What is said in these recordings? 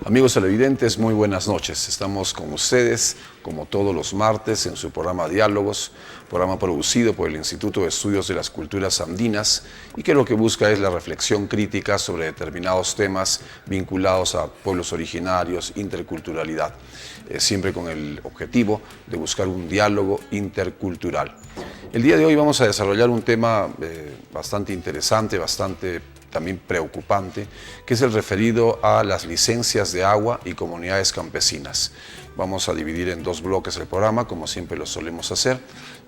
Amigos televidentes, muy buenas noches. Estamos con ustedes, como todos los martes, en su programa Diálogos, programa producido por el Instituto de Estudios de las Culturas Andinas y que lo que busca es la reflexión crítica sobre determinados temas vinculados a pueblos originarios, interculturalidad, siempre con el objetivo de buscar un diálogo intercultural. El día de hoy vamos a desarrollar un tema bastante interesante, bastante también preocupante, que es el referido a las licencias de agua y comunidades campesinas. Vamos a dividir en dos bloques el programa, como siempre lo solemos hacer.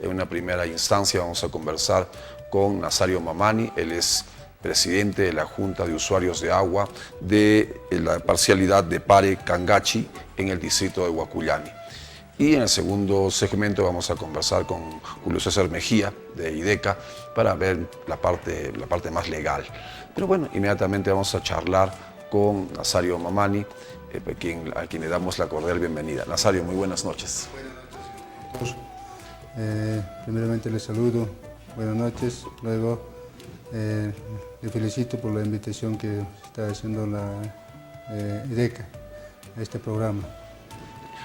En una primera instancia vamos a conversar con Nazario Mamani. Él es presidente de la Junta de Usuarios de Agua de la parcialidad de Pare Cangachi en el distrito de Huacullani. Y en el segundo segmento vamos a conversar con Julio César Mejía de IDECA para ver la parte más legal. Pero bueno, inmediatamente vamos a charlar con Nazario Mamani, a quien le damos la cordial bienvenida. Nazario, muy buenas noches. Buenas noches. Primeramente les saludo, buenas noches. Luego le felicito por la invitación que está haciendo la IDECA a este programa.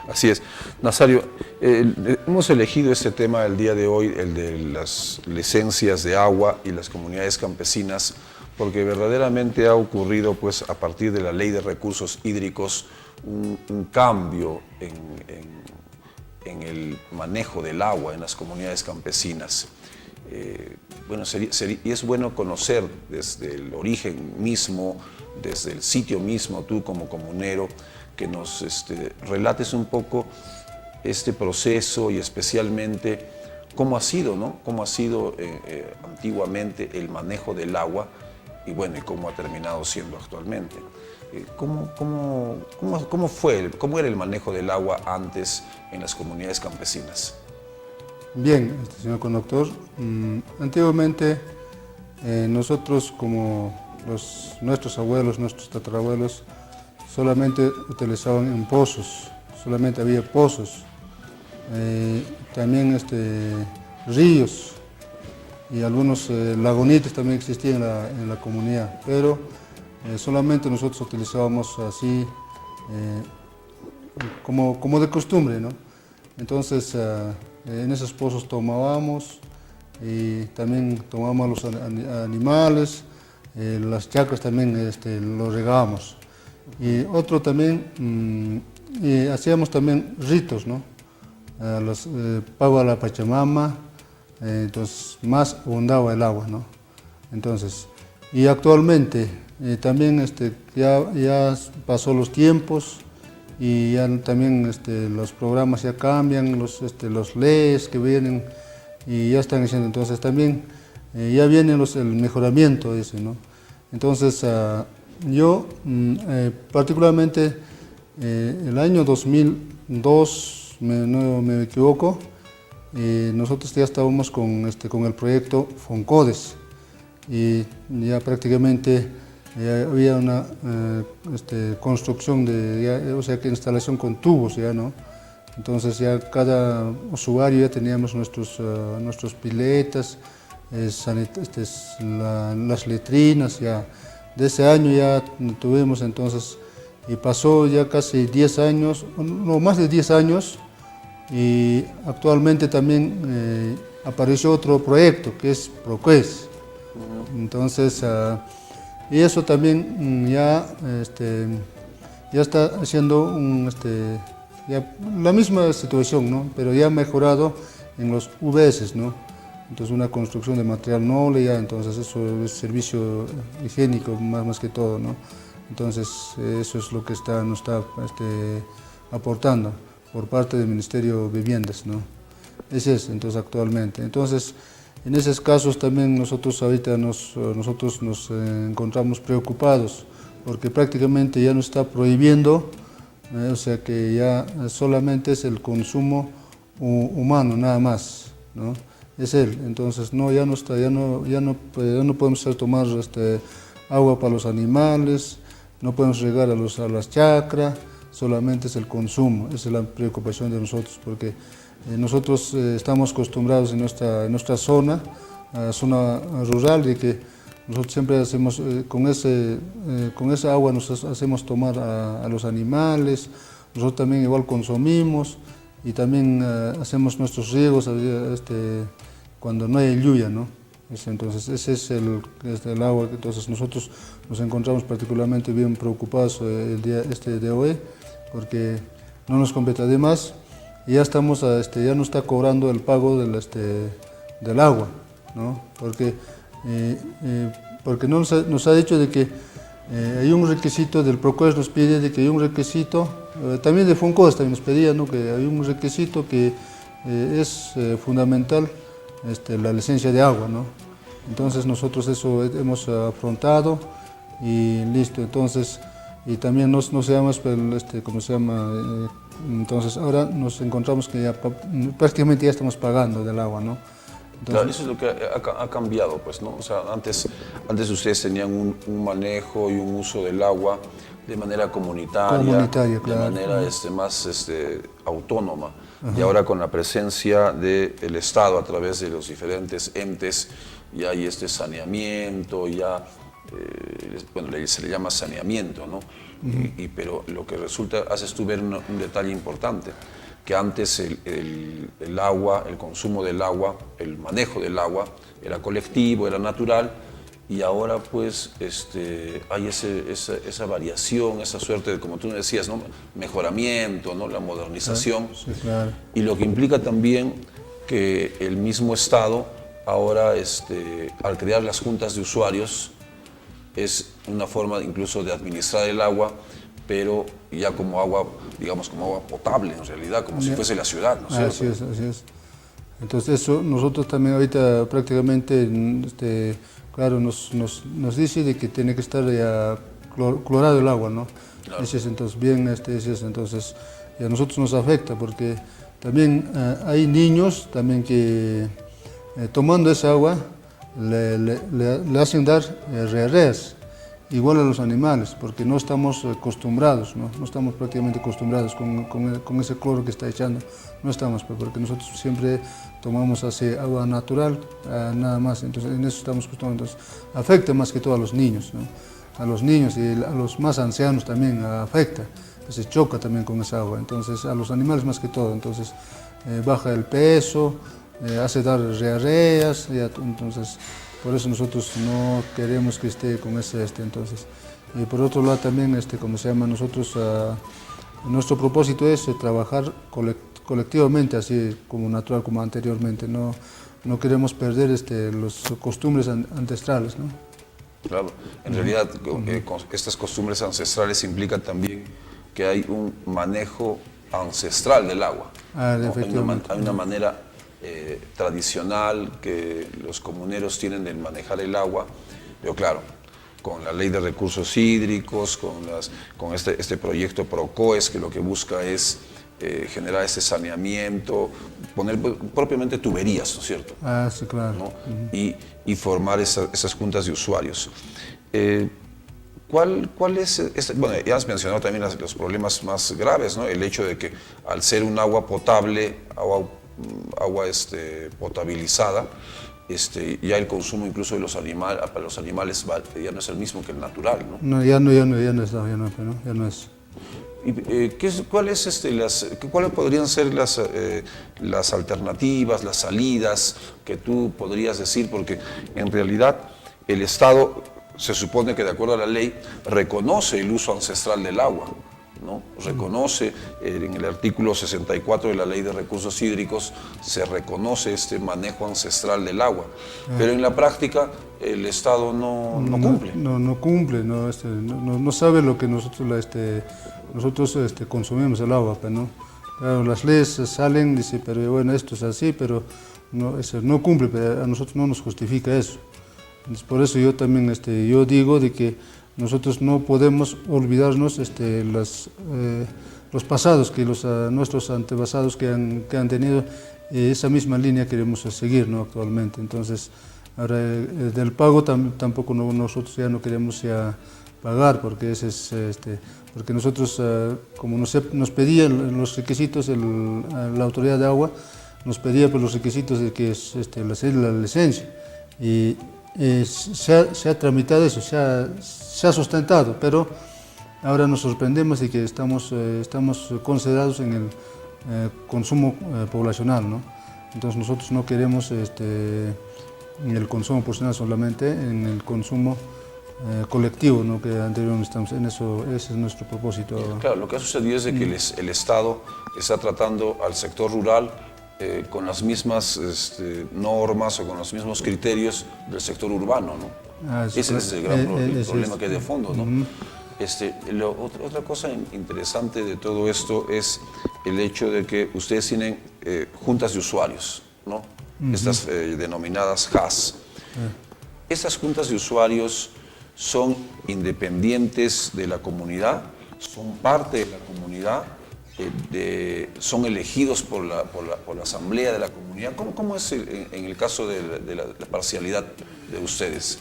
Así es. Nazario, hemos elegido este tema el día de hoy, el de las licencias de agua y las comunidades campesinas, porque verdaderamente ha ocurrido, pues, a partir de la Ley de Recursos Hídricos, un cambio en el manejo del agua en las comunidades campesinas. Y es bueno conocer desde el origen mismo, desde el sitio mismo, tú como comunero, que nos relates un poco este proceso y especialmente cómo ha sido, ¿no? Cómo ha sido antiguamente el manejo del agua y bueno, y cómo ha terminado siendo actualmente. ¿Cómo era el manejo del agua antes en las comunidades campesinas? Bien, señor conductor, antiguamente nosotros como nuestros abuelos, nuestros tatarabuelos, solamente utilizaban en pozos, solamente había pozos, también ríos y algunos lagunitas también existían en la comunidad, pero solamente nosotros utilizábamos así como de costumbre, ¿no? Entonces en esos pozos tomábamos y también tomábamos los animales, las chacras también los regábamos. Y otro también, hacíamos también ritos, ¿no? Pago a la Pachamama, entonces más abundaba el agua, ¿no? Entonces, y actualmente también ya pasó los tiempos y ya también los programas ya cambian, los leyes que vienen y ya están haciendo, entonces también ya viene el mejoramiento ese, ¿no? Entonces, yo particularmente el año 2002, no me equivoco, nosotros ya estábamos con el proyecto FONCODES y ya prácticamente había una construcción o sea, que instalación con tubos ya, ¿no? Entonces ya cada usuario ya teníamos nuestros piletas, las letrinas ya. De ese año ya tuvimos entonces, y pasó ya casi 10 años, no más de 10 años, y actualmente también apareció otro proyecto que es PROQUES. Entonces, y eso también ya está haciendo ya la misma situación, ¿no? Pero ya ha mejorado en los UVS, ¿no? Entonces una construcción de material noble, ya, entonces eso es servicio higiénico más que todo, ¿no? Entonces eso es lo que nos está aportando por parte del Ministerio de Viviendas, ¿no? Ese es entonces actualmente. Entonces en esos casos también nosotros ahorita nos encontramos preocupados porque prácticamente ya nos está prohibiendo, o sea que ya solamente es el consumo humano nada más, ¿no? Es él, entonces ya no podemos tomar agua para los animales, no podemos regar a las chacras, solamente es el consumo. Esa es la preocupación de nosotros, porque nosotros estamos acostumbrados en nuestra zona rural, de que Nosotros siempre hacemos, con esa agua nos hacemos tomar a los animales, nosotros también igual consumimos y también hacemos nuestros riegos cuando no hay lluvia, ¿no? Entonces ese es el agua. Entonces nosotros nos encontramos particularmente bien preocupados el día de hoy porque no nos completa. Además ya estamos ya nos está cobrando el pago del agua, ¿no? Porque nos ha dicho de que hay un requisito del PROCOES, nos pide de que hay un requisito, también de FONCOES también nos pedía, ¿no? Que hay un requisito que es fundamental, la licencia de agua, ¿no? Entonces nosotros eso hemos afrontado y listo. Entonces, y también no se llama, ¿cómo se llama? Entonces ahora nos encontramos que ya prácticamente ya estamos pagando del agua, ¿no? Entonces, claro, eso es lo que ha cambiado, pues, ¿no? O sea, antes ustedes tenían un manejo y un uso del agua de manera comunitaria, claro, de manera más autónoma. Ajá. Y ahora con la presencia del Estado a través de los diferentes entes, ya hay saneamiento, ya, bueno, se le llama saneamiento, ¿no? Pero lo que resulta, haces tú ver un detalle importante, que antes el agua, el consumo del agua, el manejo del agua era colectivo, era natural, y ahora pues hay esa variación, esa suerte de, como tú decías, ¿no? Mejoramiento, ¿no? La modernización, sí, claro. Y lo que implica también que el mismo Estado ahora, al crear las juntas de usuarios, es una forma incluso de administrar el agua, pero ya como agua, digamos, como agua potable en realidad, como si fuese la ciudad, ¿no es cierto? Así es, así es. Entonces eso nosotros también ahorita prácticamente, claro, nos dice de que tiene que estar ya clorado el agua, ¿no? Claro. Entonces bien, entonces y a nosotros nos afecta porque también hay niños también que tomando esa agua le hacen dar diarreas. Igual a los animales, porque no estamos acostumbrados, no estamos prácticamente acostumbrados con ese cloro que está echando, no estamos, porque nosotros siempre tomamos así agua natural, nada más, entonces en eso estamos acostumbrados. Entonces afecta más que todo a los niños, ¿no? A los niños y a los más ancianos también afecta, se choca también con esa agua, entonces a los animales más que todo, entonces baja el peso, hace dar diarreas, entonces por eso nosotros no queremos que esté con entonces. Y por otro lado también, como se llama, nosotros, nuestro propósito es trabajar colectivamente, así como natural, como anteriormente. No queremos perder las costumbres ancestrales, ¿no? Claro, en realidad estas costumbres ancestrales implican también que hay un manejo ancestral del agua, ¿no? Hay una manera tradicional que los comuneros tienen de manejar el agua, pero claro, con la ley de recursos hídricos, con este proyecto PROCOES, que lo que busca es generar ese saneamiento, poner propiamente tuberías, ¿no es cierto? Sí, claro. ¿No? Y formar esas juntas de usuarios. ¿Cuál es? Bueno, ya has mencionado también los problemas más graves, ¿no? El hecho de que al ser un agua potable, agua potabilizada, ya el consumo incluso de para los animales ya no es el mismo que el natural, ¿no? No, ya no es. ¿Cuáles podrían ser las alternativas, las salidas que tú podrías decir? Porque en realidad el Estado se supone que de acuerdo a la ley reconoce el uso ancestral del agua, ¿no? Reconoce, en el artículo 64 de la Ley de Recursos Hídricos, se reconoce este manejo ancestral del agua, pero en la práctica el Estado no cumple. No cumple, no sabe lo que nosotros consumimos el agua, pero no. Claro, las leyes salen, dice, pero bueno, esto es así, pero no cumple, pero a nosotros no nos justifica eso. Entonces, por eso yo también yo digo de que nosotros no podemos olvidarnos los pasados, que nuestros antepasados que han tenido esa misma línea queremos seguir, ¿no? Actualmente. Entonces, ahora del pago tampoco nosotros ya no queremos ya pagar, porque porque nosotros, como nos pedían los requisitos, la autoridad de agua nos pedía pues, los requisitos de que es la licencia. Y se ha tramitado eso, se ha sustentado, pero ahora nos sorprendemos de que estamos considerados en el consumo poblacional, ¿no? Entonces nosotros no queremos en el consumo personal solamente, en el consumo colectivo, ¿no? Que anteriormente estamos en eso, ese es nuestro propósito. Claro, lo que ha sucedido es de que el Estado está tratando al sector rural con las mismas normas o con los mismos criterios del sector urbano, ¿no? Ese es el gran problema que hay de fondo, ¿no? Otra cosa interesante de todo esto es el hecho de que ustedes tienen juntas de usuarios, ¿no? Estas denominadas JAS. Estas juntas de usuarios son independientes de la comunidad, son parte de la comunidad, son elegidos por la asamblea de la comunidad. ¿Cómo es en el caso de la parcialidad de ustedes?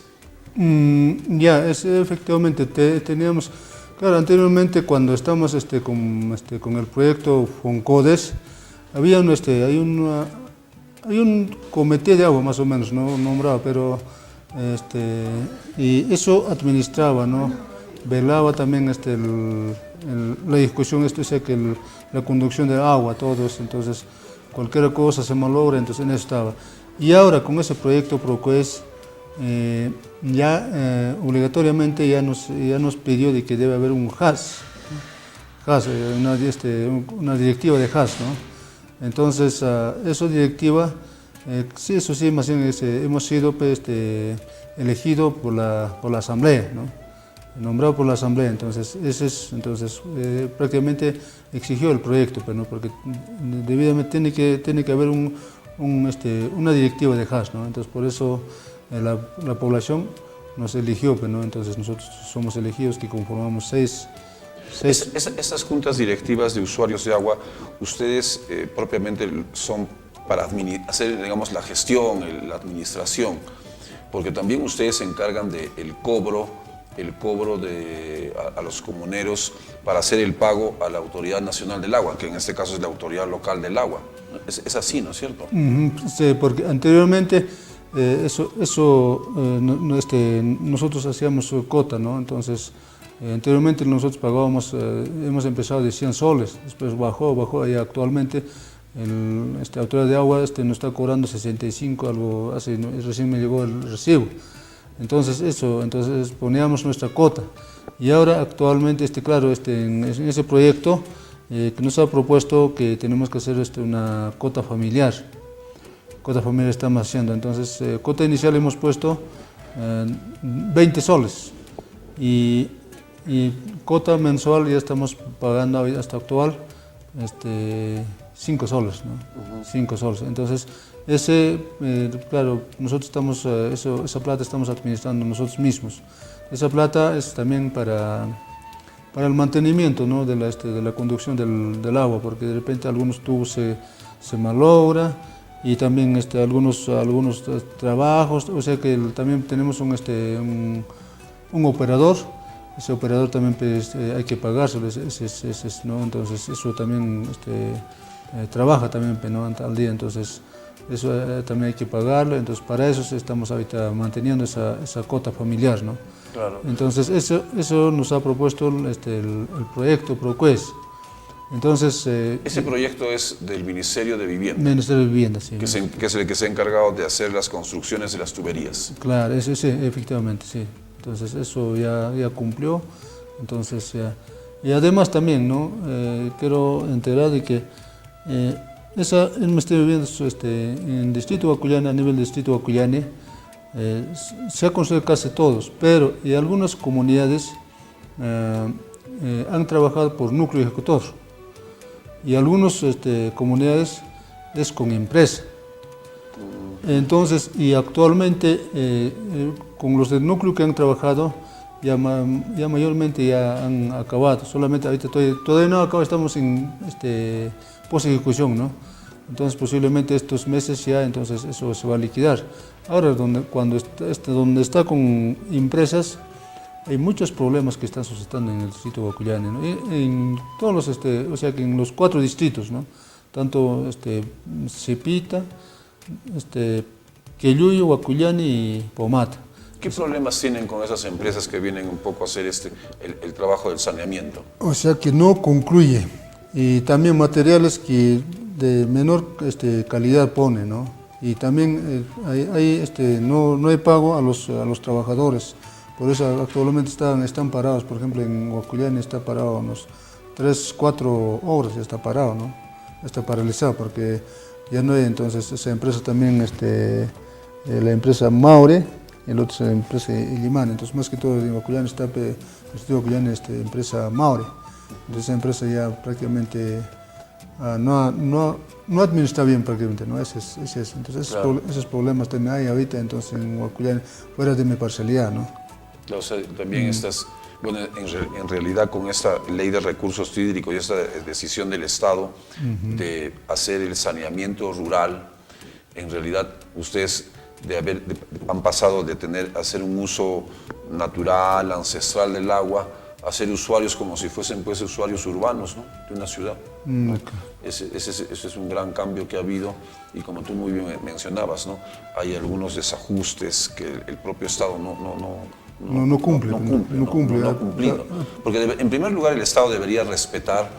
Efectivamente, teníamos, claro, anteriormente cuando estamos con el proyecto FONCODES, hay un comité de agua más o menos, no nombrado, pero y eso administraba, ¿no? Velaba también la discusión, la conducción de agua, todo eso, entonces cualquier cosa se malogra, entonces en eso estaba. Y ahora con ese proyecto PROCUES, obligatoriamente ya nos pidió de que debe haber un JAS, una directiva de JAS, ¿no? Entonces, esa directiva, sí, eso sí, más bien hemos sido elegidos por la asamblea, ¿no? Nombrado por la asamblea, entonces prácticamente exigió el proyecto, pero no, porque debidamente tiene que haber una directiva de JAS, ¿no? Entonces por eso la población nos eligió, pero no, entonces nosotros somos elegidos que conformamos seis. Esas juntas directivas de usuarios de agua, ustedes propiamente son para hacer, digamos, la gestión, la administración, porque también ustedes se encargan del cobro a los comuneros para hacer el pago a la Autoridad Nacional del Agua, que en este caso es la Autoridad Local del Agua. Es así, ¿no es cierto? Sí, porque anteriormente nosotros hacíamos cota, ¿no? Entonces, anteriormente nosotros pagábamos, hemos empezado de 100 soles, después bajó y actualmente la Autoridad de Agua nos está cobrando 65, recién me llegó el recibo. Entonces poníamos nuestra cuota y ahora actualmente, claro, en ese proyecto que nos ha propuesto que tenemos que hacer una cuota familiar. Cuota familiar estamos haciendo, entonces cuota inicial hemos puesto 20 soles y cuota mensual ya estamos pagando hasta actual 5 soles, ¿no? 5 soles, entonces claro, nosotros estamos, esa plata estamos administrando nosotros mismos. Esa plata es también para el mantenimiento, ¿no? de la conducción del agua, porque de repente algunos tubos se malogra y también algunos trabajos, o sea que también tenemos un operador. Ese operador también hay que pagárselo, ¿no? Entonces eso también trabaja también, ¿no? Al día, entonces eso también hay que pagarlo, entonces para eso estamos ahorita manteniendo esa cuota familiar, ¿no? Claro. Entonces eso nos ha propuesto el proyecto PROCUES. Entonces, ese proyecto es del Ministerio de Vivienda. Ministerio de Vivienda, sí. Que es el que se ha encargado de hacer las construcciones de las tuberías. Claro, eso sí, efectivamente, sí. Entonces eso ya cumplió, entonces y además también, ¿no? Quiero enterar de que el Ministerio de Vivienda en el Distrito de Huacuyane, a nivel del Distrito de Huacuyane, se ha construido casi todos, pero en algunas comunidades han trabajado por núcleo ejecutor y algunas comunidades es con empresa. Entonces, y actualmente con los del núcleo que han trabajado, ya mayormente ya han acabado, solamente ahorita todavía no acabado, estamos en post-ejecución, ¿no? Entonces posiblemente estos meses ya, entonces eso se va a liquidar. Ahora, donde está con empresas, hay muchos problemas que están suscitando en el distrito de Huacuyane, ¿no? En todos los, o sea que en los 4 distritos, ¿no? Tanto Cipita, Quilluyo, Huacullani y Pomata. ¿Qué problemas tienen con esas empresas que vienen un poco a hacer el trabajo del saneamiento? O sea que no concluye. Y también materiales que de menor calidad pone, ¿no? Y también no hay pago a los trabajadores. Por eso actualmente están parados. Por ejemplo, en Huacullani está parado unos 3, 4 horas, ya está parado, ¿no? Está paralizado porque ya no hay. Entonces esa empresa también, la empresa Maure, y el otro es la empresa Illimani. Entonces más que todo en Huacullani está empresa Maure. Entonces esa empresa ya prácticamente no administra bien prácticamente, ¿no? Entonces claro. esos problemas también hay ahorita entonces en Huacullani, fuera de mi parcialidad, ¿no? O sea, también estás, bueno, en realidad con esta ley de recursos hídricos y esta decisión del Estado de hacer el saneamiento rural, en realidad ustedes han pasado de hacer un uso natural, ancestral del agua, a ser usuarios como si fuesen pues usuarios urbanos, ¿no? De una ciudad, ¿no? Ese es un gran cambio que ha habido y como tú muy bien mencionabas, ¿no? Hay algunos desajustes que el propio Estado no cumple. Porque en primer lugar el Estado debería respetar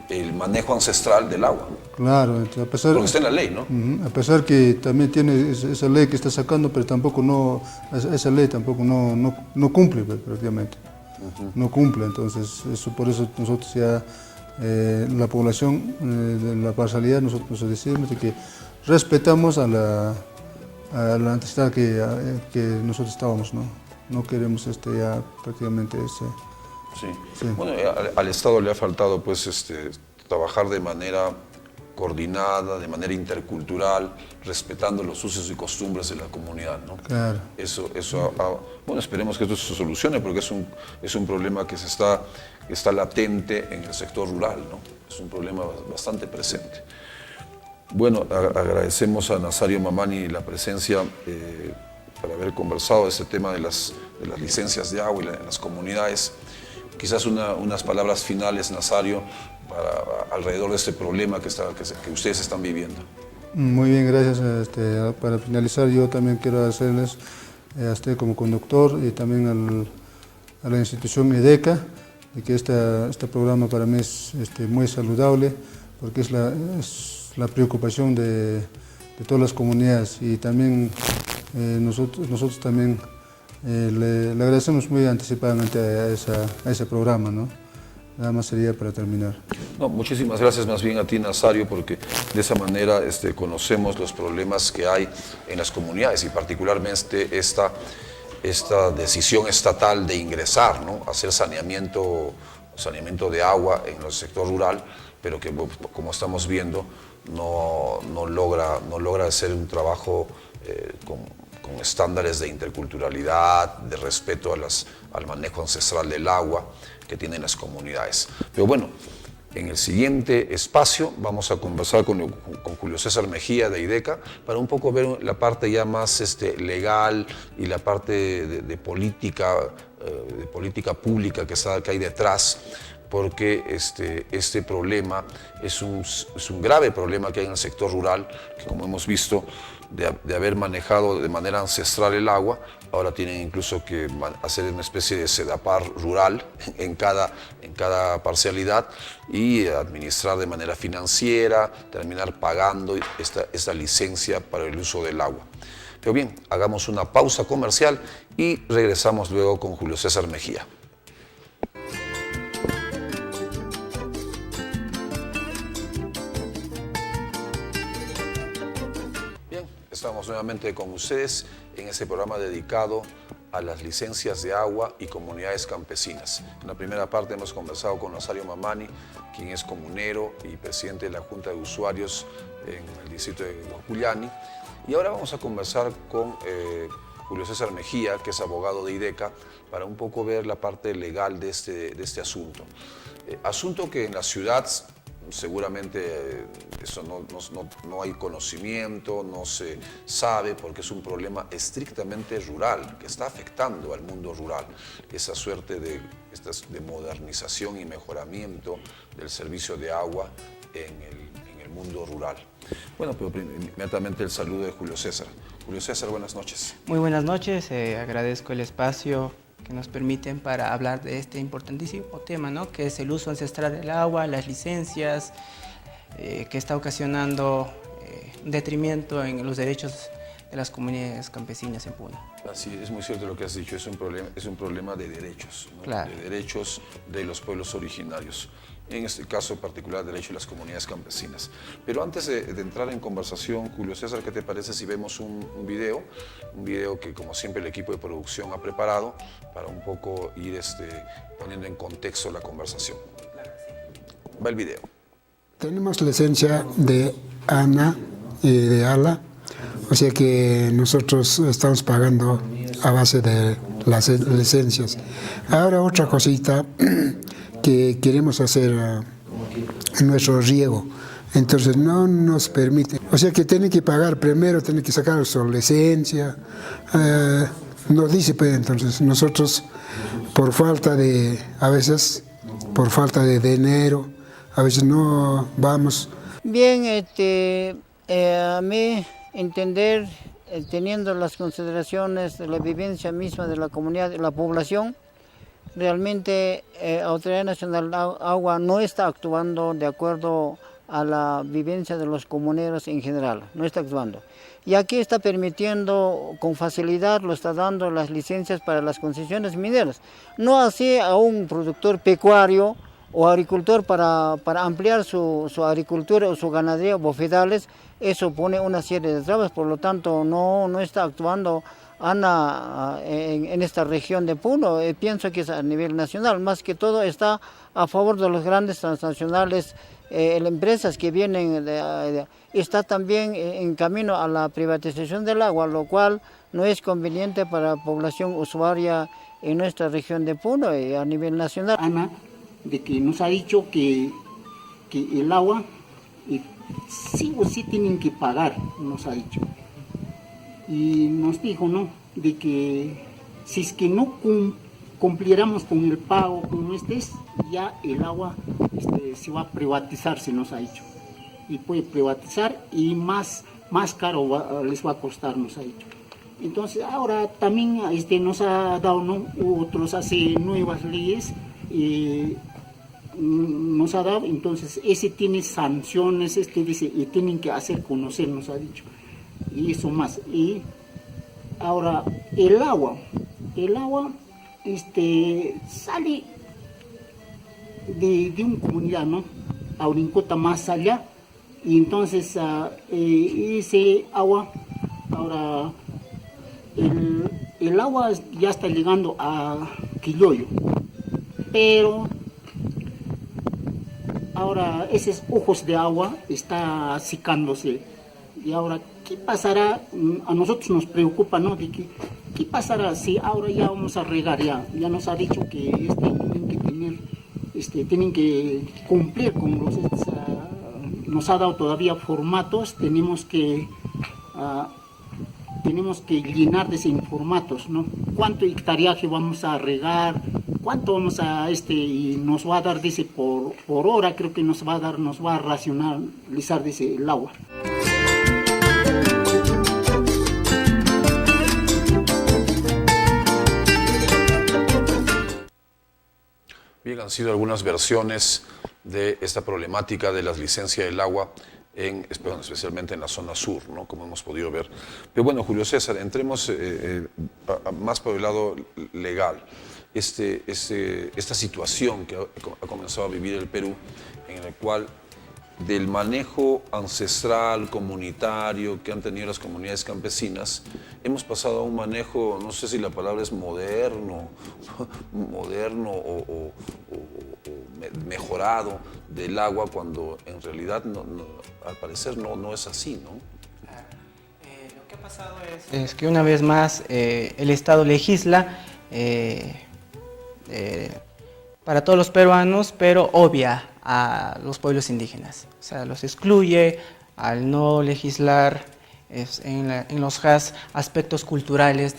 el manejo ancestral del agua. Claro, a pesar, porque está en la ley, ¿no? A pesar que también tiene esa ley que está sacando, pero tampoco esa ley tampoco no cumple prácticamente. No cumple, entonces por eso nosotros ya, la población de la parcialidad, nosotros decimos de que respetamos a la ancestral que nosotros estábamos, ¿no? No queremos ya prácticamente Sí. Bueno, al Estado le ha faltado pues trabajar de manera coordinada, de manera intercultural, respetando los usos y costumbres de la comunidad, ¿no? Claro. Bueno, esperemos que esto se solucione porque es un problema que está latente en el sector rural, ¿no? Es un problema bastante presente. Bueno, agradecemos a Nazario Mamani la presencia para haber conversado de este tema de las licencias de agua en las comunidades. Quizás unas palabras finales, Nazario, alrededor de este problema que ustedes están viviendo. Muy bien, gracias. Para finalizar, yo también quiero agradecerles a usted como conductor y también a la institución EDECA, de que este programa para mí es muy saludable, porque es la preocupación de todas las comunidades y también nosotros también le agradecemos muy anticipadamente a ese programa, ¿no? Nada más sería para terminar. No, muchísimas gracias más bien a ti, Nazario, porque de esa manera conocemos los problemas que hay en las comunidades y particularmente esta decisión estatal de ingresar, ¿no? A hacer saneamiento de agua en el sector rural, pero que como estamos viendo no logra hacer un trabajo con estándares de interculturalidad, de respeto al manejo ancestral del agua que tienen las comunidades. Pero bueno, en el siguiente espacio vamos a conversar con Julio César Mejía de IDECA para un poco ver la parte ya más legal y la parte de política pública que hay detrás, porque este problema es un grave problema que hay en el sector rural, que como hemos visto, de haber manejado de manera ancestral el agua, ahora tienen incluso que hacer una especie de sedapar rural en cada parcialidad y administrar de manera financiera, terminar pagando esta licencia para el uso del agua. Pero bien, hagamos una pausa comercial y regresamos luego con Julio César Mejía. Estamos nuevamente con ustedes en este programa dedicado a las licencias de agua y comunidades campesinas. En la primera parte hemos conversado con Nazario Mamani, quien es comunero y presidente de la Junta de Usuarios en el distrito de Huacullani. Y ahora vamos a conversar con Julio César Mejía, que es abogado de IDECA, para un poco ver la parte legal de este asunto. Asunto que en la ciudad seguramente eso no hay conocimiento, no se sabe porque es un problema estrictamente rural que está afectando al mundo rural, esa suerte de modernización y mejoramiento del servicio de agua en el mundo rural. Bueno, pero inmediatamente el saludo de Julio César. Julio César, buenas noches. Muy buenas noches, agradezco el espacio que nos permiten para hablar de este importantísimo tema, ¿no? Que es el uso ancestral del agua, las licencias, que está ocasionando detrimento en los derechos de las comunidades campesinas en Puno. Así es muy cierto lo que has dicho, es un problema de derechos, ¿no? Claro. De derechos de los pueblos originarios, en este caso particular, derecho de las comunidades campesinas. Pero antes de entrar en conversación, Julio César, ¿qué te parece si vemos un video? Un video que, como siempre, el equipo de producción ha preparado para un poco ir poniendo en contexto la conversación. Va el video. Tenemos licencia de ANA y de ALA, o sea que nosotros estamos pagando a base de las licencias. Ahora otra cosita que queremos hacer en nuestro riego, entonces no nos permite, o sea que tienen que pagar primero, tienen que sacar su licencia, nos dice pues entonces nosotros a veces por falta de dinero, a veces no vamos. Bien, a mí entender, teniendo las consideraciones de la vivencia misma de la comunidad, de la población, realmente Autoridad Nacional de Agua no está actuando de acuerdo a la vivencia de los comuneros en general, no está actuando. Y aquí está permitiendo con facilidad, lo está dando las licencias para las concesiones mineras. No así a un productor pecuario o agricultor para ampliar su agricultura o su ganadería, bofedales, eso pone una serie de trabas, por lo tanto no está actuando ANA en esta región de Puno. Pienso que es a nivel nacional, más que todo está a favor de los grandes transnacionales, empresas que vienen, está también en camino a la privatización del agua, lo cual no es conveniente para la población usuaria en nuestra región de Puno a nivel nacional. ANA, de que nos ha dicho que el agua sí o sí tienen que pagar, nos ha dicho. Y nos dijo, ¿no?, de que si es que no cumpliéramos con el pago, ya el agua se va a privatizar, se nos ha dicho. Y puede privatizar y más caro les va a costar, nos ha dicho. Entonces ahora también nos ha dado, ¿no?, otros hace nuevas leyes, nos ha dado, entonces ese tiene sanciones, dice, y tienen que hacer conocer, nos ha dicho, y eso más. Y ahora el agua sale de una comunidad, ¿no?, a Urincota más allá, y entonces ese agua, ahora el agua ya está llegando a Quilloyo, pero ahora esos ojos de agua está secándose. Y ahora, ¿qué pasará? A nosotros nos preocupa, ¿no?, de que ¿qué pasará si ahora ya vamos a regar? Ya nos ha dicho que tienen que cumplir con los, nos ha dado todavía formatos, tenemos que llenar de esos formatos, ¿no? ¿Cuánto hectareaje vamos a regar? ¿Cuánto vamos a y nos va a dar, dice, por hora? Creo que nos va a racionalizar, dice, el agua. Bien, han sido algunas versiones de esta problemática de las licencias del agua, especialmente en la zona sur, ¿no?, como hemos podido ver. Pero bueno, Julio César, entremos más por el lado legal. Esta situación que ha comenzado a vivir el Perú, en el cual del manejo ancestral, comunitario que han tenido las comunidades campesinas, hemos pasado a un manejo, no sé si la palabra es moderno o mejorado del agua, cuando en realidad al parecer no es así, ¿no? Lo que ha pasado es que una vez más el Estado legisla para todos los peruanos, pero obvia a los pueblos indígenas. O sea, los excluye al no legislar en los aspectos culturales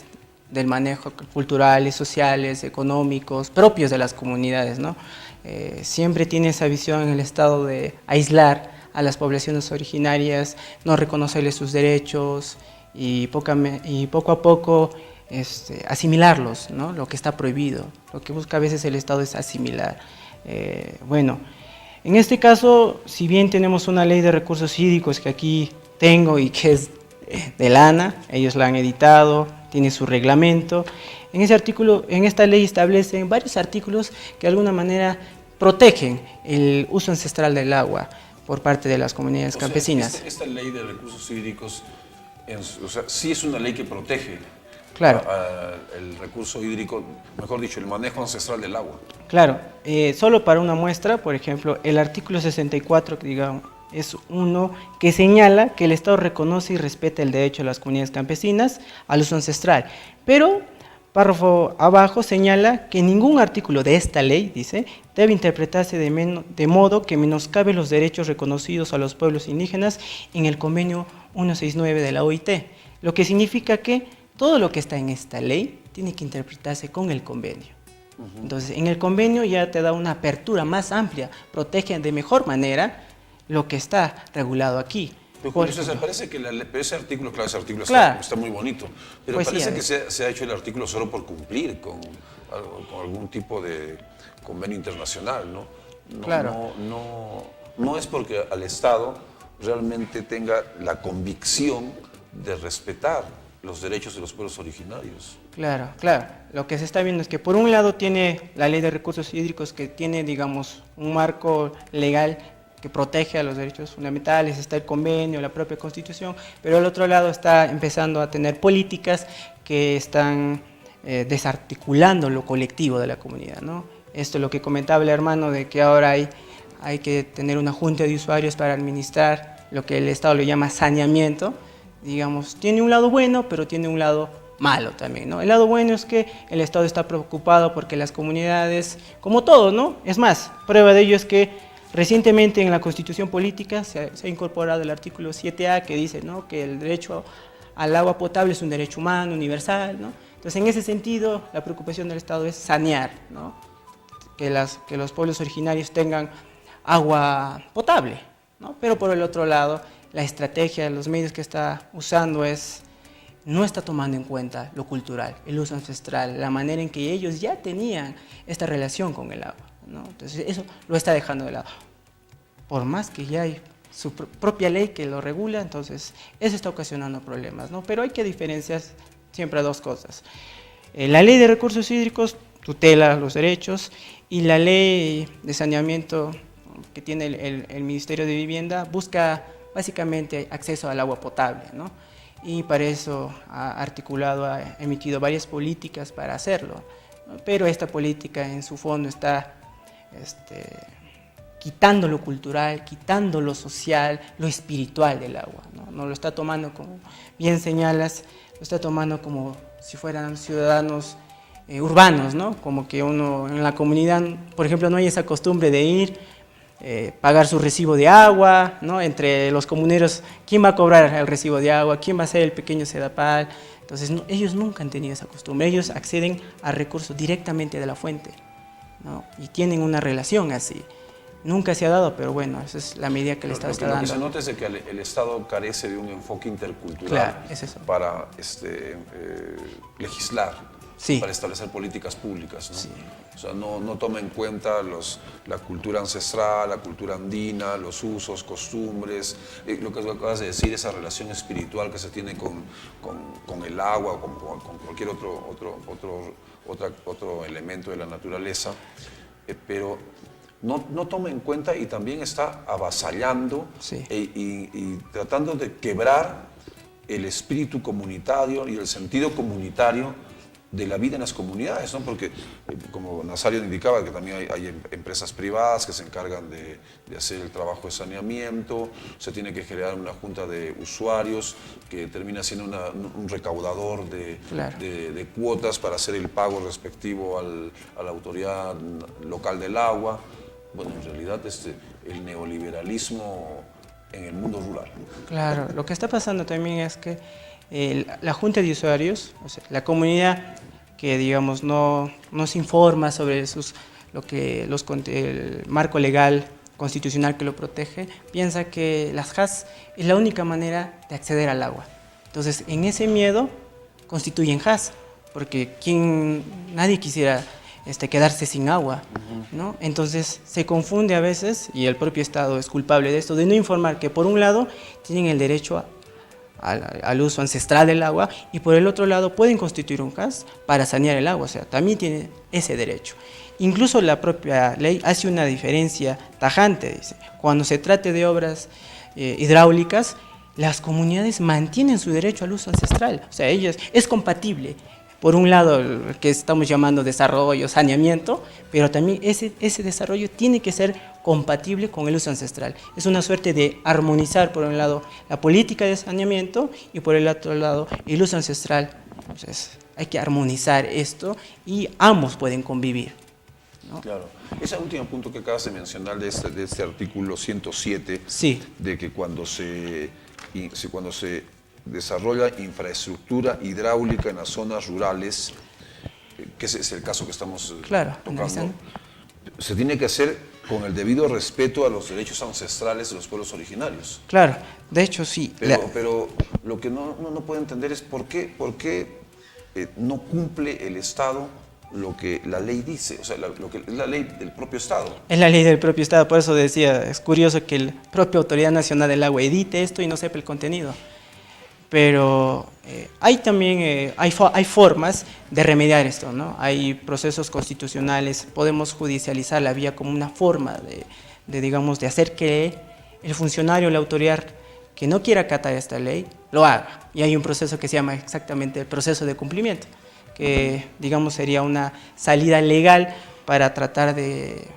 del manejo culturales, sociales, económicos, propios de las comunidades, ¿no? Siempre tiene esa visión en el Estado de aislar a las poblaciones originarias, no reconocerles sus derechos y poco a poco asimilarlos, ¿no? Lo que está prohibido. Lo que busca a veces el Estado es asimilar. Bueno, en este caso, si bien tenemos una ley de recursos hídricos que aquí tengo y que es de la ANA, ellos la han editado, tiene su reglamento. En ese artículo, en esta ley establecen varios artículos que de alguna manera protegen el uso ancestral del agua por parte de las comunidades campesinas. Esta ley de recursos hídricos, sí es una ley que protege Claro. El recurso hídrico, mejor dicho, el manejo ancestral del agua. Claro, solo para una muestra, por ejemplo, el artículo 64, digamos, es uno que señala que el Estado reconoce y respeta el derecho de las comunidades campesinas al uso ancestral, pero párrafo abajo señala que ningún artículo de esta ley, dice, debe interpretarse de modo que menoscabe los derechos reconocidos a los pueblos indígenas en el convenio 169 de la OIT, lo que significa que todo lo que está en esta ley tiene que interpretarse con el convenio. Entonces, en el convenio ya te da una apertura más amplia, protege de mejor manera lo que está regulado aquí. Pero parece que ese artículo, claro, ese artículo Claro. está muy bonito, pero Pues parece sí, que se ha hecho el artículo solo por cumplir con algún tipo de convenio internacional, ¿no? Claro. No es porque al Estado realmente tenga la convicción de respetar los derechos de los pueblos originarios. Claro, claro. Lo que se está viendo es que por un lado tiene la ley de recursos hídricos que tiene, digamos, un marco legal que protege a los derechos fundamentales, está el convenio, la propia Constitución, pero al otro lado está empezando a tener políticas que están desarticulando lo colectivo de la comunidad, ¿no? Esto es lo que comentaba el hermano, de que ahora hay que tener una junta de usuarios para administrar lo que el Estado le llama saneamiento. Digamos, tiene un lado bueno, pero tiene un lado malo también, ¿no? El lado bueno es que el Estado está preocupado porque las comunidades, como todo, ¿no? Es más, prueba de ello es que recientemente en la Constitución Política se ha incorporado el artículo 7A que dice, ¿no?, que el derecho al agua potable es un derecho humano, universal, ¿no? Entonces, en ese sentido, la preocupación del Estado es sanear, ¿no?, que los pueblos originarios tengan agua potable, ¿no? Pero por el otro lado, la estrategia, los medios que está usando no está tomando en cuenta lo cultural, el uso ancestral, la manera en que ellos ya tenían esta relación con el agua, ¿no? Entonces eso lo está dejando de lado. Por más que ya hay su propia ley que lo regula, entonces eso está ocasionando problemas, ¿no? Pero hay que diferenciar siempre dos cosas. La ley de recursos hídricos tutela los derechos y la ley de saneamiento que tiene el Ministerio de Vivienda busca básicamente acceso al agua potable, ¿no? Y para eso ha emitido varias políticas para hacerlo, ¿no? Pero esta política en su fondo está quitando lo cultural, quitando lo social, lo espiritual del agua, ¿no? No lo está tomando, como bien señalas, lo está tomando como si fueran ciudadanos urbanos, ¿no? Como que uno en la comunidad, por ejemplo, no hay esa costumbre de ir pagar su recibo de agua, ¿no? Entre los comuneros, ¿quién va a cobrar el recibo de agua? ¿Quién va a ser el pequeño sedapal? Entonces, ellos nunca han tenido esa costumbre, ellos acceden a recursos directamente de la fuente, ¿no? Y tienen una relación así. Nunca se ha dado, pero bueno, esa es la medida que el Estado está dando. Lo que se nota es de que el Estado carece de un enfoque intercultural, claro, es eso, para legislar, sí, para establecer políticas públicas, ¿no? Sí. O sea, no toma en cuenta la cultura ancestral, la cultura andina, los usos, costumbres, lo que acabas de decir, esa relación espiritual que se tiene con el agua o con cualquier otro elemento de la naturaleza, pero no toma en cuenta y también está avasallando, sí, y tratando de quebrar el espíritu comunitario y el sentido comunitario de la vida en las comunidades, ¿no? Porque, como Nazario indicaba, que también hay empresas privadas que se encargan de hacer el trabajo de saneamiento, se tiene que generar una junta de usuarios que termina siendo un recaudador claro, de cuotas para hacer el pago respectivo a la autoridad local del agua. Bueno, en realidad el neoliberalismo en el mundo rural. Claro, lo que está pasando también es que la junta de usuarios, o sea, la comunidad que digamos no se informa sobre el marco legal constitucional que lo protege, piensa que las JAS es la única manera de acceder al agua. Entonces, en ese miedo constituyen HAS, porque nadie quisiera quedarse sin agua, ¿no? Entonces se confunde a veces, y el propio Estado es culpable de esto, de no informar que por un lado tienen el derecho al uso ancestral del agua y por el otro lado pueden constituir un HAS para sanear el agua, o sea, también tienen ese derecho. Incluso la propia ley hace una diferencia tajante, dice, cuando se trate de obras hidráulicas, las comunidades mantienen su derecho al uso ancestral, o sea, es compatible. Por un lado, el que estamos llamando desarrollo, saneamiento, pero también ese desarrollo tiene que ser compatible con el uso ancestral. Es una suerte de armonizar, por un lado, la política de saneamiento y por el otro lado, el uso ancestral. Entonces, hay que armonizar esto y ambos pueden convivir, ¿no? Claro. Ese último punto que acabas de mencionar de este artículo 107, Sí. de que cuando se desarrolla infraestructura hidráulica en las zonas rurales, que ese es el caso que estamos tocando, analizando. Se tiene que hacer con el debido respeto a los derechos ancestrales de los pueblos originarios. Claro, de hecho sí. Pero lo que no puede entender es por qué no cumple el Estado lo que la ley dice, o sea, lo que es la ley del propio Estado. Es la ley del propio Estado, por eso decía, es curioso que la propia Autoridad Nacional del Agua edite esto y no sepa el contenido. Pero hay también hay formas de remediar esto, ¿no? Hay procesos constitucionales, podemos judicializar la vía como una forma digamos, de hacer que el funcionario o la autoridad que no quiera acatar esta ley, lo haga. Y hay un proceso que se llama exactamente el proceso de cumplimiento, que digamos sería una salida legal para tratar de,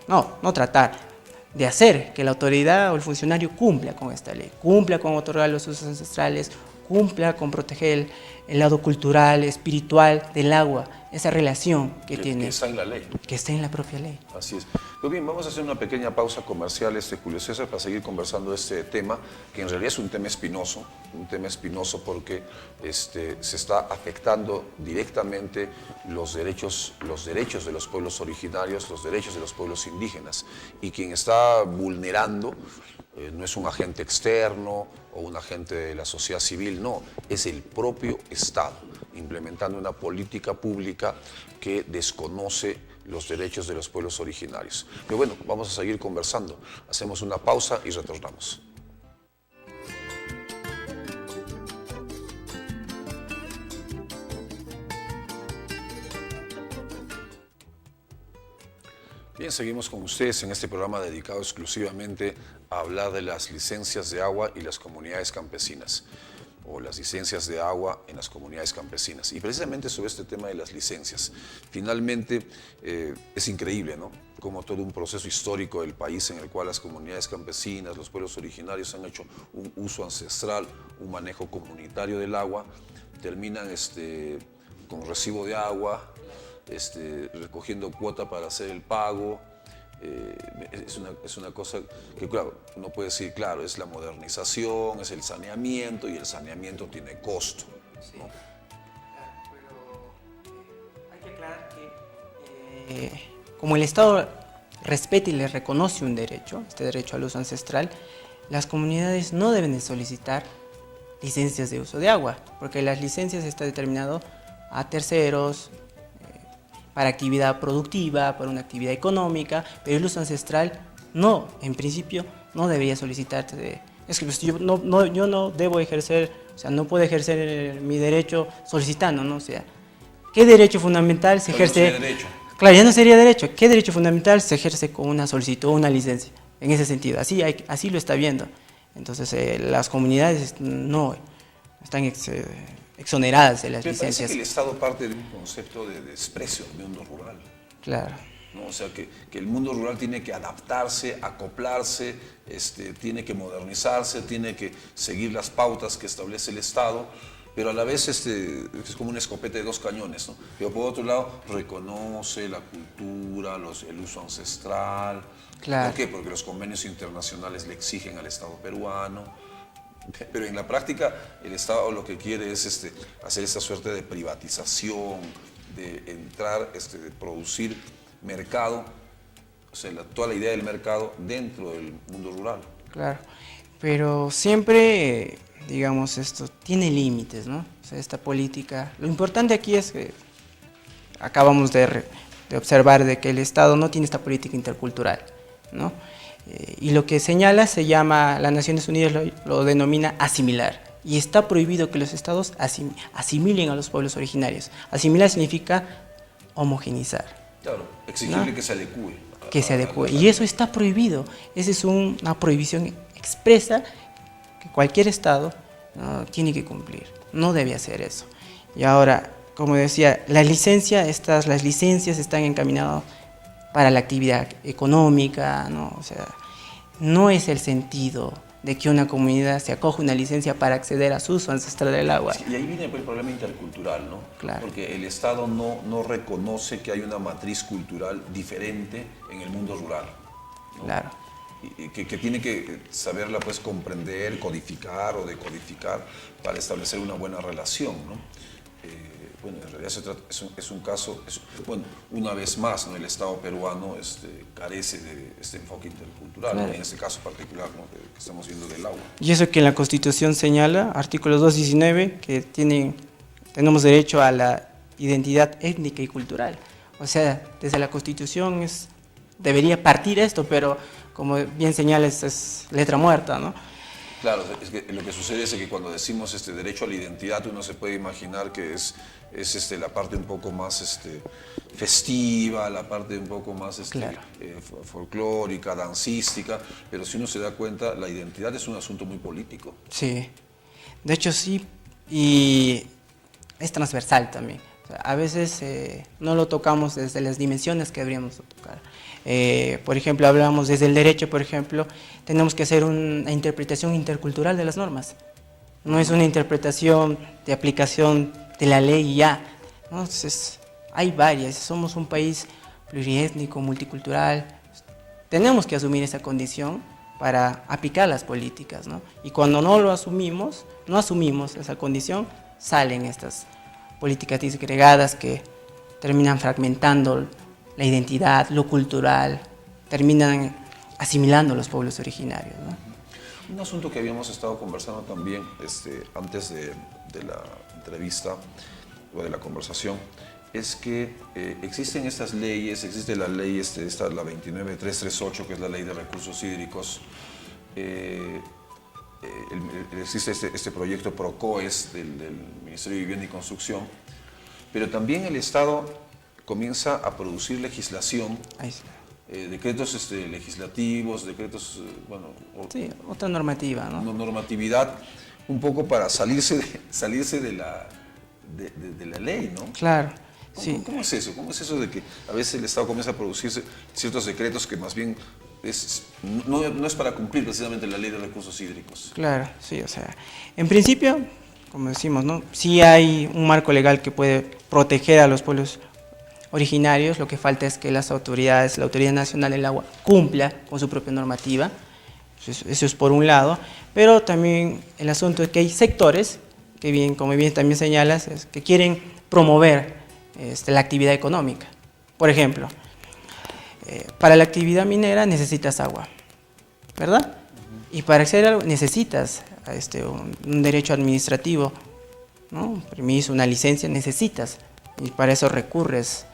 de hacer que la autoridad o el funcionario cumpla con esta ley, cumpla con otorgar los usos ancestrales, cumpla con proteger el lado cultural, espiritual del agua, esa relación que tiene. Que está en la ley. Que está en la propia ley. Así es. Pues bien, vamos a hacer una pequeña pausa comercial, Julio César, para seguir conversando de este tema, que en realidad es un tema espinoso porque se está afectando directamente los derechos de los pueblos originarios, los derechos de los pueblos indígenas, y quien está vulnerando no es un agente externo o un agente de la sociedad civil, no, es el propio Estado, implementando una política pública que desconoce los derechos de los pueblos originarios. Pero bueno, vamos a seguir conversando. Hacemos una pausa y retornamos. Bien, seguimos con ustedes en este programa dedicado exclusivamente a hablar de las licencias de agua y las comunidades campesinas, o las licencias de agua en las comunidades campesinas. Y precisamente sobre este tema de las licencias, finalmente es increíble, ¿no?, como todo un proceso histórico del país en el cual las comunidades campesinas, los pueblos originarios han hecho un uso ancestral, un manejo comunitario del agua, terminan con recibo de agua, recogiendo cuota para hacer el pago. Es una cosa que, claro, uno puede decir, claro, es la modernización, es el saneamiento, y el saneamiento tiene costo, Sí. ¿no? Pero hay que aclarar que como el Estado respeta y le reconoce un derecho, este derecho al uso ancestral, las comunidades no deben de solicitar licencias de uso de agua, porque las licencias está determinado a terceros, para actividad productiva, para una actividad económica, pero el uso ancestral no, en principio, no debería solicitarse. Es que pues, yo no debo ejercer, o sea, no puedo ejercer mi derecho solicitando, ¿no? O sea, ¿qué derecho fundamental se ejerce? No sería derecho. Claro, ya no sería derecho. ¿Qué derecho fundamental se ejerce con una solicitud o una licencia? En ese sentido, así lo está viendo. Entonces, las comunidades no están exoneradas de las Pero licencias. parece que el Estado parte de un concepto de desprecio del mundo rural, Claro. ¿no? O sea, que el mundo rural tiene que adaptarse, acoplarse, tiene que modernizarse, tiene que seguir las pautas que establece el Estado, pero a la vez es como una escopeta de dos cañones, ¿no? Pero por otro lado, reconoce la cultura, el uso ancestral. Claro. ¿Por qué? Porque los convenios internacionales le exigen al Estado peruano. Pero en la práctica el Estado lo que quiere es hacer esta suerte de privatización, de entrar, de producir mercado, o sea, toda la idea del mercado dentro del mundo rural. Claro, pero siempre, digamos, esto tiene límites, ¿no? O sea, esta política, lo importante aquí es que acabamos de observar de que el Estado no tiene esta política intercultural, ¿no? Y lo que señala se llama, las Naciones Unidas lo denomina asimilar, y está prohibido que los Estados asimilen a los pueblos originarios. Asimilar significa homogenizar. Claro, exigirle, ¿no?, que se adecue. Que se adecue, y eso está prohibido. Esa es una prohibición expresa que cualquier Estado, ¿no?, tiene que cumplir, no debe hacer eso. Y ahora, como decía, las licencias están encaminadas para la actividad económica, ¿no? O sea, no es el sentido de que una comunidad se acoja una licencia para acceder a su uso ancestral del agua. Sí, y ahí viene el problema intercultural, ¿no? Claro. Porque el Estado no reconoce que hay una matriz cultural diferente en el mundo rural, ¿no? Claro. Y que tiene que saberla, pues, comprender, codificar o decodificar para establecer una buena relación, ¿no? Bueno, en realidad es un caso, bueno, una vez más, ¿no?, el Estado peruano carece de este enfoque intercultural, claro, ¿no?, en este caso particular, ¿no?, que estamos viendo del agua. Y eso que en la Constitución señala, artículo 219, que tenemos derecho a la identidad étnica y cultural. O sea, desde la Constitución debería partir esto, pero como bien señalas, es letra muerta, ¿no? Claro, es que lo que sucede es que cuando decimos derecho a la identidad, uno se puede imaginar que es la parte un poco más festiva, la parte un poco más claro, folclórica, dancística, pero si uno se da cuenta, la identidad es un asunto muy político. Sí, de hecho sí, y es transversal también. O sea, a veces no lo tocamos desde las dimensiones que deberíamos tocar. Por ejemplo, hablamos desde el derecho, por ejemplo, tenemos que hacer una interpretación intercultural de las normas. No es una interpretación de aplicación de la ley y ya, ¿no? Entonces, hay varias, somos un país pluriétnico, multicultural, tenemos que asumir esa condición para aplicar las políticas, ¿no? Y cuando no asumimos esa condición, salen estas políticas disgregadas que terminan fragmentando la identidad, lo cultural, terminan asimilando a los pueblos originarios, ¿no? Un asunto que habíamos estado conversando también antes de la entrevista o de la conversación es que existen estas leyes, existe la ley la 29338, que es la ley de recursos hídricos, existe este proyecto PROCOES del Ministerio de Vivienda y Construcción, pero también el Estado comienza a producir legislación, decretos legislativos, decretos, bueno... Sí, otra normativa, ¿no? Normatividad, un poco para salirse de la ley, ¿no? Claro, sí. ¿Cómo es eso? ¿Cómo es eso de que a veces el Estado comienza a producir ciertos decretos que más bien no es para cumplir precisamente la ley de recursos hídricos? Claro, sí, o sea, en principio, como decimos, ¿no?, sí hay un marco legal que puede proteger a los pueblos originarios, lo que falta es que las autoridades, la Autoridad Nacional del Agua, cumpla con su propia normativa. Eso es por un lado, pero también el asunto es que hay sectores que, como bien también señalas, que quieren promover la actividad económica. Por ejemplo, para la actividad minera necesitas agua, ¿verdad? Y para acceder a algo necesitas un derecho administrativo, ¿no?, un permiso, una licencia, necesitas, y para eso recurres,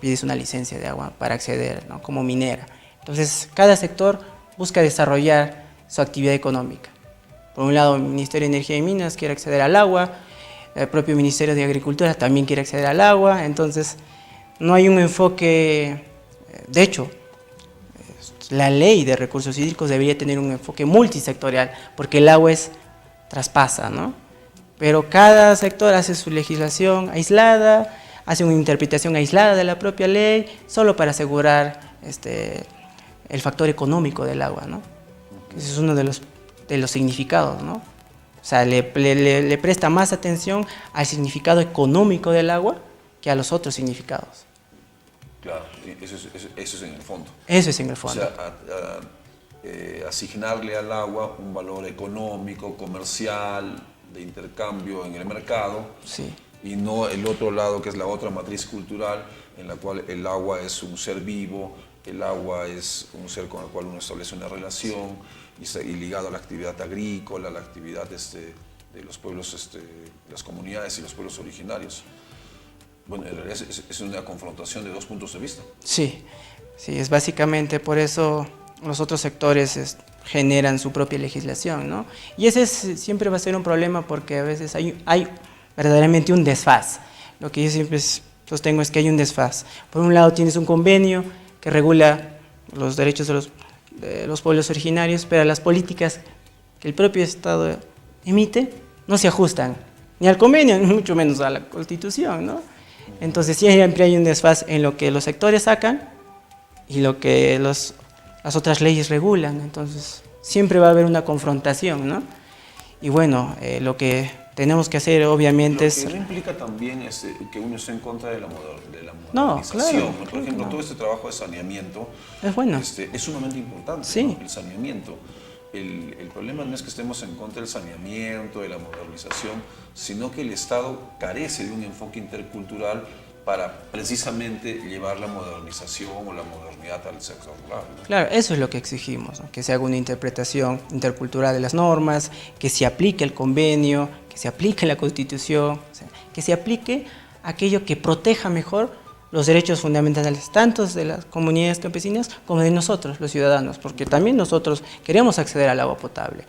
pides una licencia de agua para acceder, ¿no?, como minera. Entonces, cada sector busca desarrollar su actividad económica. Por un lado, el Ministerio de Energía y Minas quiere acceder al agua, el propio Ministerio de Agricultura también quiere acceder al agua, entonces no hay un enfoque, de hecho, la ley de recursos hídricos debería tener un enfoque multisectorial, porque el agua traspasa, ¿no? Pero cada sector hace su legislación aislada, hace una interpretación aislada de la propia ley, solo para asegurar el factor económico del agua, ¿no? Ese es uno de los significados, ¿no? O sea, le presta más atención al significado económico del agua que a los otros significados. Claro, eso es en el fondo. Eso es en el fondo. O sea, asignarle al agua un valor económico, comercial, de intercambio en el mercado, sí, y no el otro lado, que es la otra matriz cultural, en la cual el agua es un ser vivo, el agua es un ser con el cual uno establece una relación y ligado a la actividad agrícola, a la actividad de los pueblos, las comunidades y los pueblos originarios. Bueno, en realidad es una confrontación de dos puntos de vista. Sí, sí, es básicamente por eso los otros sectores generan su propia legislación, ¿no? Y ese siempre va a ser un problema porque a veces hay verdaderamente un desfaz. Lo que yo siempre sostengo es que hay un desfaz. Por un lado tienes un convenio que regula los derechos de los pueblos originarios, pero las políticas que el propio Estado emite no se ajustan ni al convenio, ni mucho menos a la Constitución, ¿no? Entonces siempre hay un desfaz en lo que los sectores sacan y lo que las otras leyes regulan. Entonces siempre va a haber una confrontación, ¿no? Y bueno, lo que tenemos que hacer obviamente es... Lo que no implica también que uno esté en contra de la modernización. No, claro, ¿no? Por ejemplo, todo este trabajo de saneamiento es bueno. Es sumamente importante, Sí. ¿no? El saneamiento. El problema no es que estemos en contra del saneamiento, de la modernización, sino que el Estado carece de un enfoque intercultural para precisamente llevar la modernización o la modernidad al sector rural, ¿no? Claro, eso es lo que exigimos, ¿no? Que se haga una interpretación intercultural de las normas, que se aplique el convenio, que se aplique la Constitución, o sea, que se aplique aquello que proteja mejor los derechos fundamentales tanto de las comunidades campesinas como de nosotros, los ciudadanos, porque también nosotros queremos acceder al agua potable.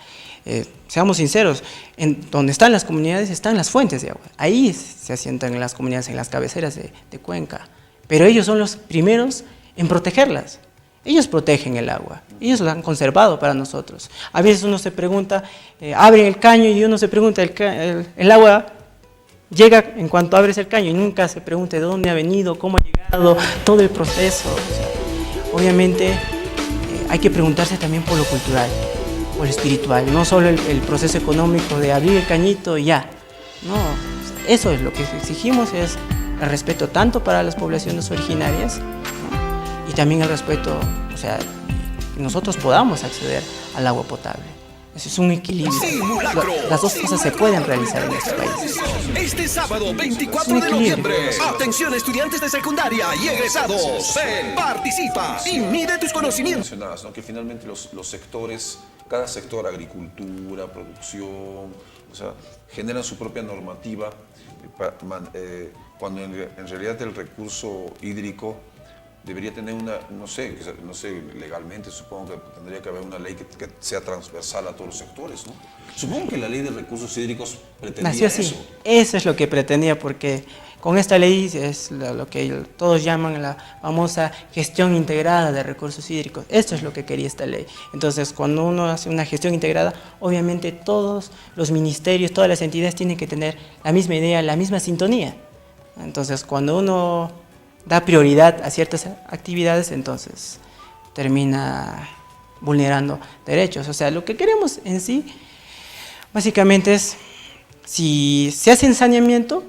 Seamos sinceros, en donde están las comunidades están las fuentes de agua, ahí se asientan las comunidades en las cabeceras de cuenca, pero ellos son los primeros en protegerlas. Ellos protegen el agua, ellos lo han conservado para nosotros. A veces uno se pregunta, abren el caño y uno se pregunta, el agua llega en cuanto abres el caño y nunca se pregunta de dónde ha venido, cómo ha llegado, todo el proceso. O sea, obviamente hay que preguntarse también por lo cultural, por lo espiritual, no solo el proceso económico de abrir el cañito y ya. No, eso es lo que exigimos, es el respeto tanto para las poblaciones originarias, ¿no? Y también el respeto, o sea, que nosotros podamos acceder al agua potable. Eso es un equilibrio. Las dos cosas se pueden realizar en este país. Este sábado 24 de noviembre. Atención estudiantes de secundaria y egresados. Ven, participa y mide tus conocimientos. Mencionabas, ¿no? Que finalmente los sectores, cada sector, agricultura, producción, o sea, generan su propia normativa cuando en realidad el recurso hídrico debería tener no sé, legalmente supongo que tendría que haber una ley que sea transversal a todos los sectores, ¿no? Supongo que la ley de recursos hídricos pretendía nació así. eso. Eso es lo que pretendía, porque con esta ley es lo que todos llaman la famosa gestión integrada de recursos hídricos. Esto es lo que quería esta ley. Entonces, cuando uno hace una gestión integrada, obviamente todos los ministerios, todas las entidades tienen que tener la misma idea, la misma sintonía. Entonces, cuando uno da prioridad a ciertas actividades, entonces termina vulnerando derechos. O sea, lo que queremos en sí, básicamente es, si se hace saneamiento,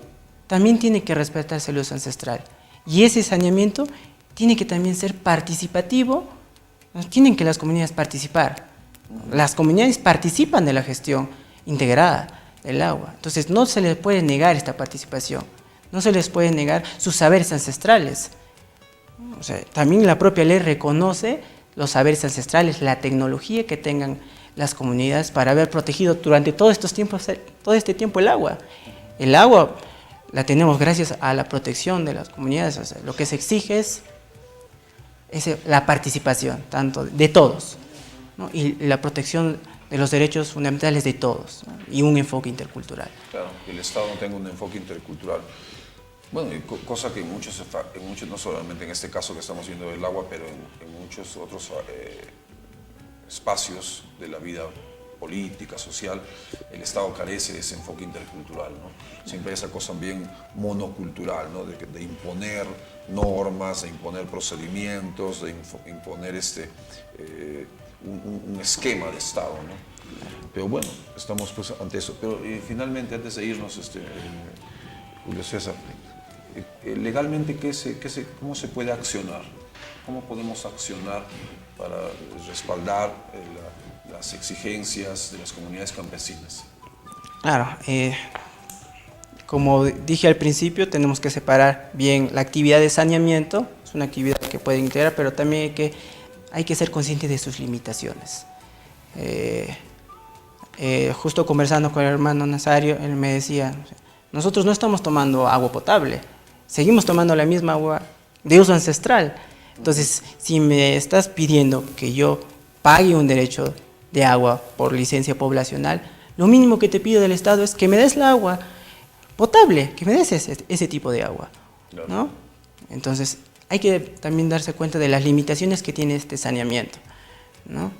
también tiene que respetarse el uso ancestral. Y ese saneamiento tiene que también ser participativo, tienen que las comunidades participar. Las comunidades participan de la gestión integrada del agua, entonces no se les puede negar esta participación. No se les puede negar sus saberes ancestrales. O sea, también la propia ley reconoce los saberes ancestrales, la tecnología que tengan las comunidades para haber protegido durante todo este tiempo el agua. El agua la tenemos gracias a la protección de las comunidades. O sea, lo que se exige es la participación, tanto de todos, ¿no? Y la protección de los derechos fundamentales de todos, ¿no? Y un enfoque intercultural. Claro, que el Estado no tenga un enfoque intercultural. Bueno, cosa que en muchos, no solamente en este caso que estamos viendo del agua, pero en muchos otros espacios de la vida política, social, el Estado carece de ese enfoque intercultural, ¿no? Siempre hay esa cosa bien monocultural, ¿no? De imponer normas, de imponer procedimientos, de imponer un esquema de Estado, ¿no? Pero bueno, estamos pues ante eso. Pero finalmente, antes de irnos, Julio César, legalmente, ¿cómo se puede accionar? ¿Cómo podemos accionar para respaldar las exigencias de las comunidades campesinas? Claro, como dije al principio, tenemos que separar bien la actividad de saneamiento, es una actividad que puede integrar, pero también hay que ser consciente de sus limitaciones. Justo conversando con el hermano Nazario, él me decía, nosotros no estamos tomando agua potable, seguimos tomando la misma agua de uso ancestral. Entonces, si me estás pidiendo que yo pague un derecho de agua por licencia poblacional, lo mínimo que te pido del Estado es que me des la agua potable, que me des ese tipo de agua, ¿no? Entonces, hay que también darse cuenta de las limitaciones que tiene este saneamiento, ¿no?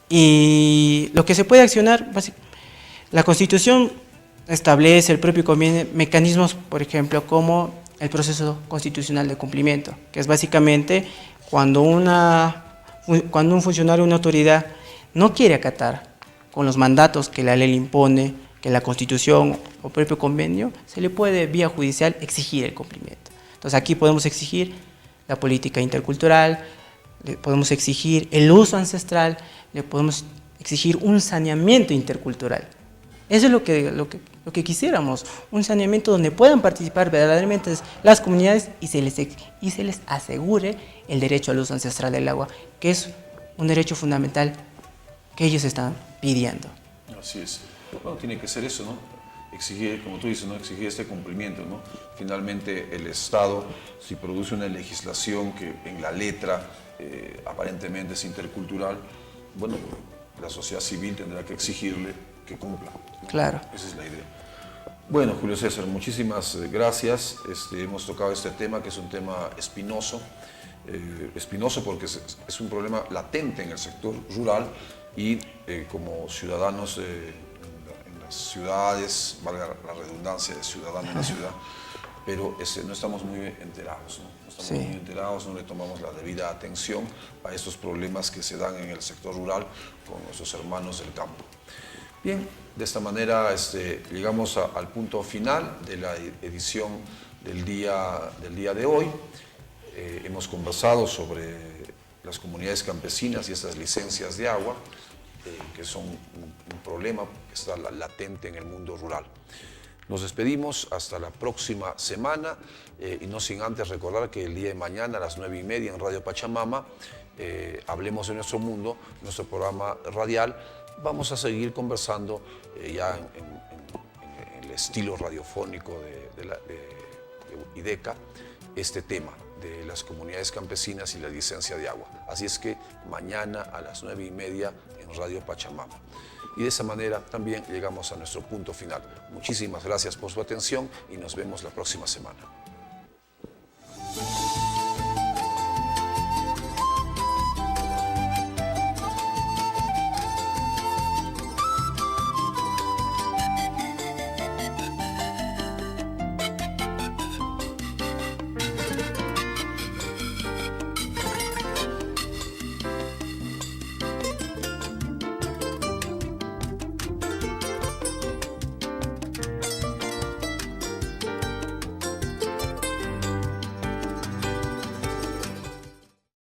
Y lo que se puede accionar, la Constitución establece el propio convenio mecanismos, por ejemplo, como el proceso constitucional de cumplimiento, que es básicamente cuando un funcionario, una autoridad, no quiere acatar con los mandatos que la ley le impone, que la Constitución o el propio convenio, se le puede vía judicial exigir el cumplimiento. Entonces aquí podemos exigir la política intercultural, le podemos exigir el uso ancestral, le podemos exigir un saneamiento intercultural. Eso es lo que quisiéramos, un saneamiento donde puedan participar verdaderamente las comunidades y se les asegure el derecho al uso ancestral del agua, que es un derecho fundamental que ellos están pidiendo. Así es. Bueno, tiene que ser eso, ¿no? Exigir, como tú dices, ¿no? Exigir este cumplimiento, ¿no? Finalmente, el Estado, si produce una legislación que en la letra aparentemente es intercultural, bueno, la sociedad civil tendrá que exigirle que cumpla, ¿no? Claro. Esa es la idea. Bueno, Julio César, muchísimas gracias. Hemos tocado este tema, que es un tema espinoso. Espinoso porque es un problema latente en el sector rural y como ciudadanos en las ciudades, valga la redundancia de ciudadano en la ciudad, pero no estamos muy enterados, ¿no? No estamos muy enterados, no le tomamos la debida atención a estos problemas que se dan en el sector rural con nuestros hermanos del campo. Bien, de esta manera llegamos al punto final de la edición del día de hoy. Hemos conversado sobre las comunidades campesinas y estas licencias de agua, que son un problema que está latente en el mundo rural. Nos despedimos hasta la próxima semana y no sin antes recordar que el día de mañana a las 9:30 en Radio Pachamama, Hablemos de Nuestro Mundo, nuestro programa radial, vamos a seguir conversando ya en el estilo radiofónico de IDECA, este tema de las comunidades campesinas y la licencia de agua. Así es que mañana a las 9:30 en Radio Pachamama. Y de esa manera también llegamos a nuestro punto final. Muchísimas gracias por su atención y nos vemos la próxima semana.